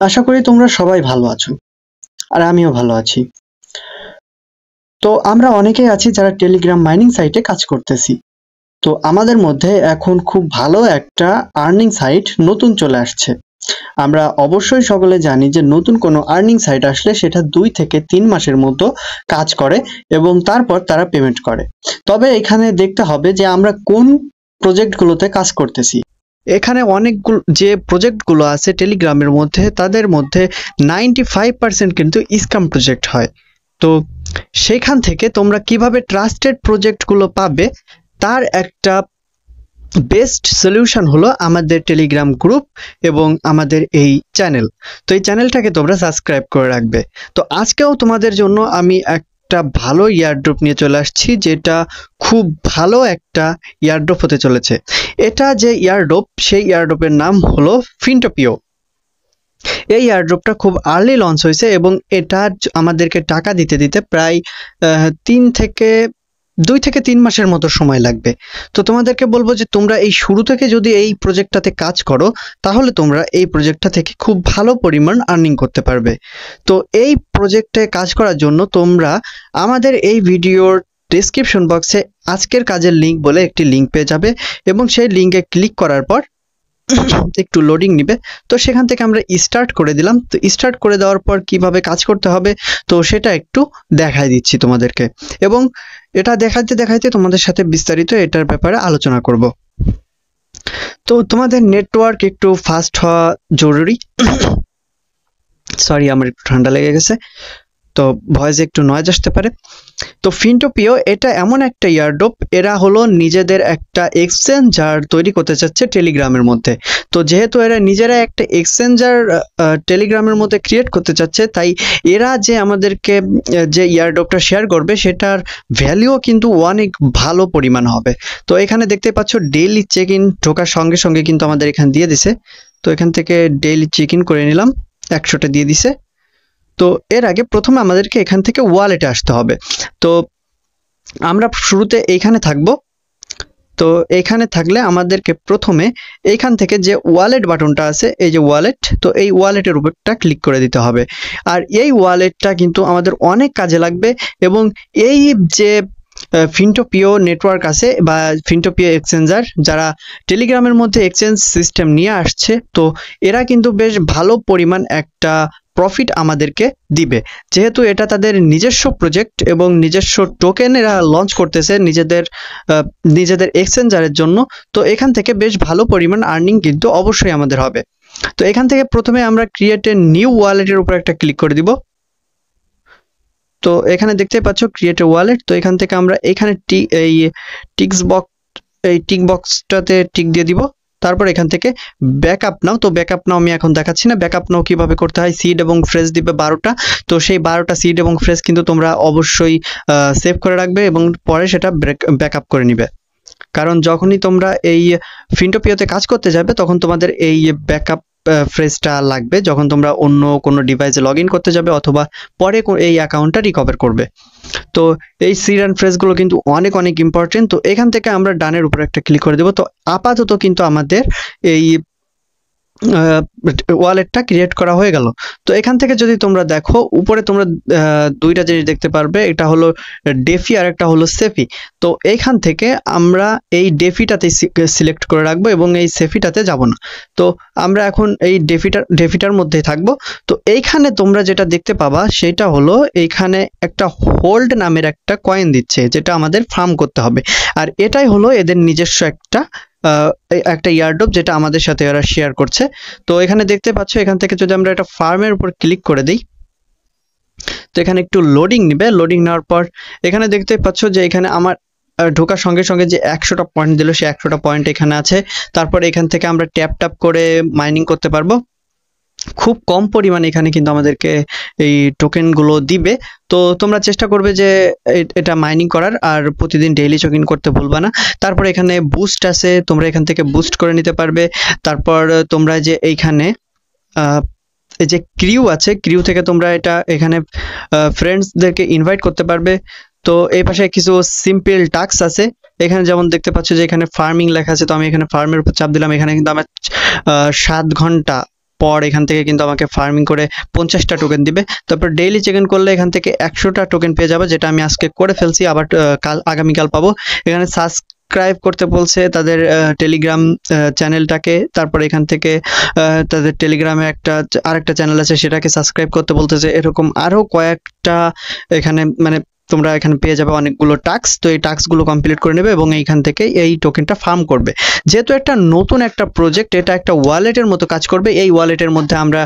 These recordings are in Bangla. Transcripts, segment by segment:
আশা করি তোমরা সবাই ভালো আছো আর আমিও ভালো আছি। তো আমরা অনেকেই আছি যারা টেলিগ্রাম মাইনিং সাইটে কাজ করতেছি। তো আমাদের মধ্যে এখন খুব ভালো একটা আর্নিং সাইট নতুন চলে আসছে। আমরা অবশ্যই সকলে জানি যে নতুন কোনো আর্নিং সাইট আসলে সেটা 2 থেকে 3 মাসের মতো কাজ করে এবং তারপর তারা পেমেন্ট করে। তবে এখানে দেখতে হবে যে আমরা কোন প্রজেক্টগুলোতে কাজ করতেছি। এখানে অনেকগুলো যে প্রজেক্টগুলো আছে টেলিগ্রামের মধ্যে তাদের মধ্যে 95% কিন্তু স্ক্যাম প্রজেক্ট হয়। তো সেখান থেকে তোমরা কিভাবে ট্রাস্টেড প্রজেক্টগুলো পাবে তার একটা বেস্ট সলিউশন হলো আমাদের টেলিগ্রাম গ্রুপ এবং আমাদের এই চ্যানেল। তো এই চ্যানেলটাকে তোমরা সাবস্ক্রাইব করে রাখবে। তো আজকেও তোমাদের জন্য আমি একটা ভালো ইয়ারড্রপ নিয়ে চলে আসছি, যেটা খুব ভালো একটা ইয়ারড্রপ হতে চলেছে। এটা যে ইয়ারড্রপ, সেই ইয়ারড্রপের নাম হলো ফিনটোপিও। এই এয়ারড্রপটা খুব আর্লি লঞ্চ হয়েছে এবং এটা আমাদেরকে টাকা দিতে দিতে প্রায় 2 থেকে 3 মাসের মতো সময় লাগবে। তো তোমাদেরকে বলবো যে তোমরা এই শুরু থেকে যদি এই প্রজেক্টটাতে কাজ করো তাহলে তোমরা এই প্রজেক্টটা থেকে খুব ভালো পরিমাণ আর্নিং করতে পারবে। তো এই প্রজেক্টে কাজ করার জন্য তোমরা আমাদের এই ভিডিওর ডেসক্রিপশন বক্সে আজকের কাজের লিঙ্ক বলে একটি লিঙ্ক পেয়ে যাবে এবং সেই লিঙ্কে ক্লিক করার পর একটু লোডিং নিবে। তো সেখান থেকে আমরা স্টার্ট করে দিলাম। তো স্টার্ট করে দেওয়ার পর কিভাবে কাজ করতে হবে তো সেটা একটু দেখাই দিচ্ছি তোমাদেরকে, এবং এটা দেখাইতে দেখাইতে তোমাদের সাথে বিস্তারিত এটার ব্যাপারে আলোচনা করব। তো তোমাদের নেটওয়ার্ক একটু ফাস্ট হওয়া জরুরি। সরি, আমার একটু ঠান্ডা লেগে গেছে, তো ভয়েসে একটু নয়েজ আসতে পারে। তো ফিনটোপিও এটা এমন একটা ইয়ারড্রপ, এরা হলো নিজেদের একটা এক্সচেঞ্জার তৈরি করতে চাচ্ছে টেলিগ্রামের মধ্যে। তো যেহেতু এরা নিজেরা একটা এক্সচেঞ্জার টেলিগ্রামের মধ্যে ক্রিয়েট করতে চাচ্ছে, তাই এরা যে আমাদেরকে যে ইয়ারড্রপটা শেয়ার করবে সেটার ভ্যালুও কিন্তু অনেক ভালো পরিমাণ হবে। তো এখানে দেখতে পাচ্ছ ডেইলি চেক ইন ঢোকার সঙ্গে সঙ্গে কিন্তু আমাদের এখানে দিয়ে দিছে। তো এখান থেকে ডেইলি চেক ইন করে নিলাম, 100টা দিয়ে দিছে। তো এর আগে প্রথমে আমাদেরকে এখান থেকে ওয়ালেটে আসতে হবে। তো আমরা শুরুতে এইখানে থাকব। তো এইখানে থাকলে আমাদেরকে প্রথমে এইখান থেকে যে ওয়ালেট বাটনটা আছে, এই যে ওয়ালেট, তো এই ওয়ালেটের উপরটা ক্লিক করে দিতে হবে। আর এই ওয়ালেটটা কিন্তু আমাদের অনেক কাজে লাগবে এবং এই যে ফিনটোপিও নেটওয়ার্ক আছে বা ফিনটোপিও এক্সচেঞ্জার যারা টেলিগ্রামের মধ্যে এক্সচেঞ্জ সিস্টেম নিয়ে আসছে, তো এরা কিন্তু বেশ ভালো পরিমাণ একটা প্রফিট আমাদেরকে দিবে, যেহেতু এটা তাদের নিজস্ব প্রজেক্ট এবং নিজস্ব টোকেন এরা লঞ্চ করতেছে নিজেদের এক্সচেঞ্জারের জন্য। তো এখান থেকে বেশ ভালো পরিমাণ আর্নিং কিন্তু অবশ্যই আমাদের হবে। তো এখান থেকে প্রথমে আমরা ক্রিয়েট এ নিউ ওয়ালেটের উপর একটা ক্লিক করে দিব। তো এখানে দেখতে পাচ্ছ ক্রিয়েট এ ওয়ালেট। তো এখান থেকে আমরা এখানে এই টিক বক্সটাতে টিক দিয়ে দিব। তারপর এখান থেকে ব্যাকআপ নাও। তো ব্যাকআপ নাও আমি এখন দেখাচ্ছি না। ব্যাকআপ নাও কিভাবে করতে হয়, সিড এবং ফ্রেজ দিবে 12টা। তো সেই 12টা সিড এবং ফ্রেজ কিন্তু তোমরা অবশ্যই সেভ করে রাখবে এবং পরে সেটা ব্যাকআপ করে নিবে, কারণ যখনই তোমরা এই ফিনটোপিওতে কাজ করতে যাবে তখন তোমাদের এই ব্যাকআপ ফ্রেজটা লাগবে যখন তোমরা অন্য কোনো ডিভাইসে লগ ইন করতে যাবে অথবা পরে এই অ্যাকাউন্টটা রিকভার করবে। তো এই সিড অ্যান্ড ফ্রেজগুলো কিন্তু অনেক অনেক ইম্পর্টেন্ট। তো এখান থেকে আমরা ডানের উপর একটা ক্লিক করে দেবো। তো আপাতত কিন্তু আমাদের এই ওয়ালেটটা ক্রিয়েট করা হয়ে গেল। তো এখান থেকে যদি তোমরা দেখো উপরে তোমরা দুইটা জিনিস দেখতে পারবে, এটা হলো ডেফি আর একটা হলো সেফি। তো এইখান থেকে আমরা এই ডেফিটাতে সিলেক্ট করে রাখবো এবং এই সেফিটাতে যাব না। তো আমরা এখন এই ডেফিটার মধ্যেই থাকবো। তো এইখানে তোমরা যেটা দেখতে পাবা সেটা হলো এইখানে একটা হোল্ড নামের একটা কয়েন দিচ্ছে, যেটা আমাদের ফার্ম করতে হবে। আর এটাই হলো এদের নিজস্ব একটা ইয়ারড্রপ যেটা আমাদের সাথে এরা শেয়ার করছে। তো এখানে দেখতে পাচ্ছ এখান থেকে যদি আমরা একটা ফার্মের উপর ক্লিক করে দিই, তো এখানে একটু লোডিং নেবে। লোডিং নেওয়ার পর এখানে দেখতে পাচ্ছ যে এখানে আমার ঢোকার সঙ্গে সঙ্গে যে 100টা পয়েন্ট দিল, সে 100টা পয়েন্ট এখানে আছে। তারপর এখান থেকে আমরা ট্যাপ করে মাইনিং করতে পারবো। খুব কম পরিমাণে এখানে কিন্তু আমাদেরকে এই টোকেনগুলো দিবে। তো তোমরা চেষ্টা করবে যে এটা মাইনিং করার, আর প্রতিদিন ডেইলি চেক ইন করতে ভুলবা না। তারপর এখানে বুস্ট আছে, তোমরা এখান থেকে বুস্ট করে নিতে পারবে। তারপর তোমরা যে এইখানে এই যে ক্রিউ আছে, ক্রিউ থেকে তোমরা এখানে ফ্রেন্ডসদেরকে ইনভাইট করতে পারবে। তো এই পাশে কিছু সিম্পল টাস্ক আছে, এখানে যেমন দেখতে পাচ্ছ যে এখানে ফার্মিং লেখা আছে। তো আমি এখানে ফার্মের উপর চাপ দিলাম। এখানে কিন্তু আমার 7 ঘন্টা পর এখান থেকে কিন্তু আমাকে ফার্মিং করে 50টা টোকেন দিবে। তারপর ডেইলি চেক ইন করলে এখান থেকে 100টা টোকেন পেয়ে যাবে, যেটা আমি আজকে করে ফেলছি, আবার আগামীকাল পাবো। এখানে সাবস্ক্রাইব করতে বলছে তাদের টেলিগ্রাম চ্যানেলটাকে, তারপর এখান থেকে তাদের টেলিগ্রামে আরেকটা চ্যানেল আছে সেটাকে সাবস্ক্রাইব করতে বলতেছে। এরকম আরো কয়েকটা এখানে মানে তোমরা এখানে পেয়ে যাবে অনেকগুলো টাস্ক। তো এই টাস্কগুলো কমপ্লিট করে নেবে এবং এইখান থেকে এই টোকেনটা ফার্ম করবে। যেহেতু একটা নতুন একটা প্রজেক্ট, এটা একটা ওয়ালেটের মতো কাজ করবে। এই ওয়ালেটের মধ্যে আমরা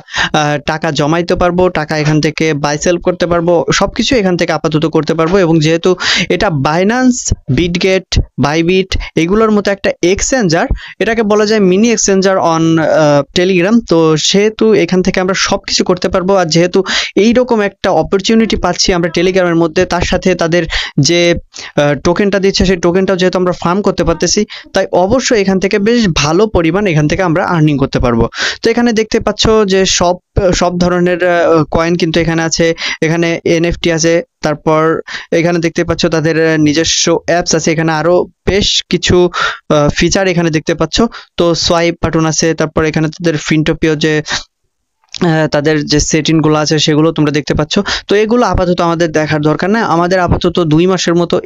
টাকা জমাইতে পারবো, টাকা এখান থেকে বাই সেল করতে পারবো, সবকিছু এখান থেকে আপাতত করতে পারবো। এবং যেহেতু এটা বাইন্যান্স, বিটগেট, বাইবিট এগুলোর মতো একটা এক্সচেঞ্জার, এটাকে বলা যায় মিনি এক্সচেঞ্জার অন টেলিগ্রাম। তো সেহেতু এখান থেকে আমরা সবকিছু করতে পারবো। আর যেহেতু এইরকম একটা অপরচুনিটি পাচ্ছি আমরা টেলিগ্রামের মধ্যে, তার সাথে তাদের যে টোকেনটা দিচ্ছে সেই টোকেনটাও যেহেতু আমরা ফার্ম করতে পারতেছি, তাই অবশ্যই এখান থেকে বেশ ভালো পরিমাণ এখান থেকে আমরা আর্নিং করতে পারবো। তো এখানে দেখতে পাচ্ছ যে সব ধরনের কয়েন কিন্তু এখানে আছে। এখানে এনএফটি আছে, তারপর এখানে দেখতে পাচ্ছ তাদের নিজস্ব অ্যাপস আছে। এখানে আরো বেশ কিছু ফিচার এখানে দেখতে পাচ্ছ। তো সোয়াইপ বাটন আছে, তারপর এখানে তাদের ফিনটোপিও যে তাদের যে সেটিংগুলো আছে সেগুলো তোমরা দেখতে পাচ্ছ। তো এগুলো আপাতত আমাদের দেখার দরকার না, আমাদের আপাতত 2 মাসের মতো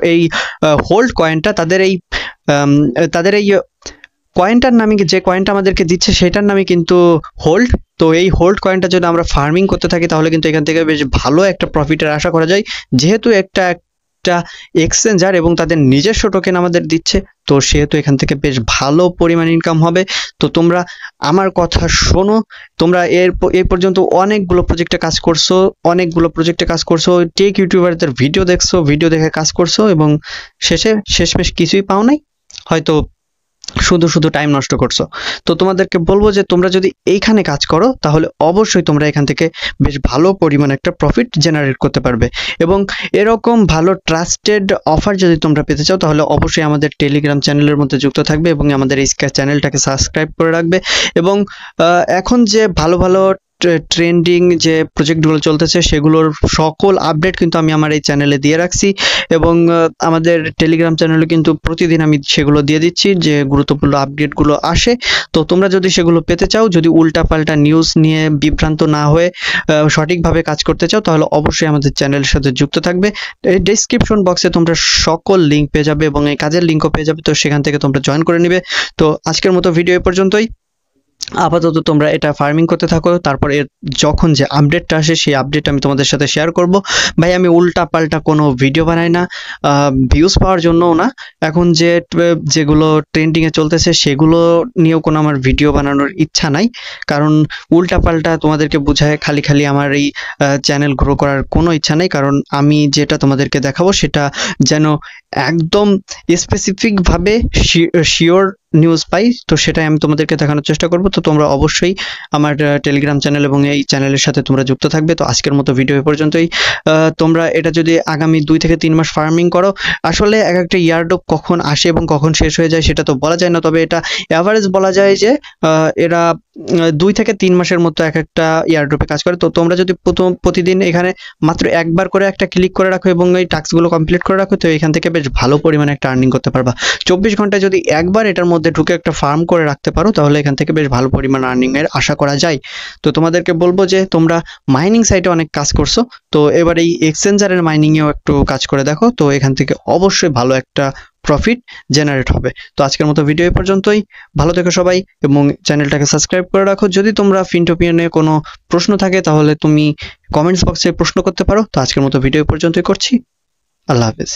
এই হোল্ড কয়েনটা তাদের এই কয়েনটার নামে, যে কয়েনটা আমাদেরকে দিচ্ছে সেটার নামে কিন্তু হোল্ড। তো এই হোল্ড কয়েনটা যদি আমরা ফার্মিং করতে থাকি তাহলে কিন্তু এখান থেকে বেশ ভালো একটা প্রফিটের আশা করা যায়। যেহেতু একটা এক্সচেঞ্জার এবং তাদের নিজস্ব টোকেন আমাদের দিচ্ছে, তো সেহেতু এখান থেকে বেশ ভালো পরিমাণ ইনকাম হবে। তো তোমরা আমার কথা শোনো, তোমরা এই পর্যন্ত অনেকগুলো প্রজেক্টে কাজ করছো, টেক ইউটিউবারদের ভিডিও দেখছো, ভিডিও দেখে কাজ করছো এবং শেষমেশ কিছুই পাও নাই, হয়তো শুধু টাইম নষ্ট করছো। তো তোমাদেরকে বলবো যে তোমরা যদি এইখানে কাজ করো তাহলে অবশ্যই তোমরা এখান থেকে বেশ ভালো পরিমাণ একটা প্রফিট জেনারেট করতে পারবে। এবং এরকম ভালো ট্রাস্টেড অফার যদি তোমরা পেতে চাও তাহলে অবশ্যই আমাদের টেলিগ্রাম চ্যানেলের মধ্যে যুক্ত থাকবে এবং আমাদের এই চ্যানেলটাকে সাবস্ক্রাইব করে রাখবে। এবং এখন যে ভালো ট্রেন্ডিং যে প্রজেক্টগুলো চলতেছে সেগুলোর সকল আপডেট কিন্তু আমি আমার এই চ্যানেলে দিয়ে রাখছি এবং আমাদের টেলিগ্রাম চ্যানেলে কিন্তু প্রতিদিন আমি সেগুলো দিয়ে দিচ্ছি যে গুরুত্বপূর্ণ আপডেটগুলো আসে। তো তোমরা যদি সেগুলো পেতে চাও, যদি উল্টাপাল্টা নিউজ নিয়ে বিভ্রান্ত না হয়ে সঠিকভাবে কাজ করতে চাও তাহলে অবশ্যই আমাদের চ্যানেলের সাথে যুক্ত থাকবে। এই ডেসক্রিপশন বক্সে তোমরা সকল লিঙ্ক পেয়ে যাবে এবং এই কাজের লিঙ্কও পেয়ে যাবে, তো সেখান থেকে তোমরা জয়েন করে নিবে। তো আজকের মতো ভিডিও এ পর্যন্তই। আপাতত তোমরা এটা ফার্মিং করতে থাকো, তারপর এর যখন যে আপডেটটা আসে সেই আপডেট আমি তোমাদের সাথে শেয়ার করব। ভাই আমি উল্টা পাল্টা কোনো ভিডিও বানাই না, ভিউজ পাওয়ার জন্যও না, এখন যেগুলো ট্রেন্ডিংয়ে চলতেছে সেগুলো নিয়েও কোনো আমার ভিডিও বানানোর ইচ্ছা নাই। কারণ উল্টা পাল্টা তোমাদেরকে বোঝায় খালি আমার এই চ্যানেল গ্রো করার কোনো ইচ্ছা নেই। কারণ আমি যেটা তোমাদেরকে দেখাবো সেটা যেন একদম স্পেসিফিকভাবে শিওর নিউজ পাই, তো সেটাই আমি তোমাদেরকে দেখানোর চেষ্টা করব। তো তোমরা অবশ্যই আমার টেলিগ্রাম চ্যানেল এবং এই চ্যানেলের সাথে তোমরা যুক্ত থাকবে। তো আজকের মতো ভিডিও এ পর্যন্তই। তোমরা এটা যদি আগামী 2 থেকে 3 মাস ফার্মিং করো, আসলে এক একটা ইয়ারড্রপ কখন আসে এবং কখন শেষ হয়ে যায় সেটা তো বলা যায় না, তবে এটা অ্যাভারেজ বলা যায় যে এরা 2 থেকে 3 মাসের মতো এক একটা ইয়ারড্রপে কাজ করে। তো তোমরা যদি প্রতিদিন এখানে মাত্র একবার করে একটা ক্লিক করে রাখো এবং এই টাস্কগুলো কমপ্লিট করে রাখো, তো এখান থেকে বেশ ভালো পরিমাণে একটা আর্নিং করতে পারবা। 24 ঘন্টায় যদি একবার এটার মধ্যে ঢুকে একটা ফার্ম করে রাখতে পারো তাহলে এখান থেকে বেশ ভালো পরিমাণ আর্নিং এর আশা করা যায়। তো তোমাদেরকে বলবো যে তোমরা মাইনিং সাইটে অনেক কাজ করছো, তো এবার এই এক্সচেঞ্জারের মাইনিং এও একটু কাজ করে দেখো, তো এখান থেকে অবশ্যই ভালো একটা প্রফিট জেনারেট হবে। তো আজকের মতো ভিডিও এই পর্যন্তই। ভালো থেকো সবাই এবং চ্যানেলটাকে সাবস্ক্রাইব করে রাখো। যদি তোমরা ফিনটোপিয়ানে কোনো প্রশ্ন থাকে তাহলে তুমি কমেন্টস বক্সে প্রশ্ন করতে পারো। তো আজকের মতো ভিডিও এই পর্যন্তই করছি। আল্লাহ হাফেজ।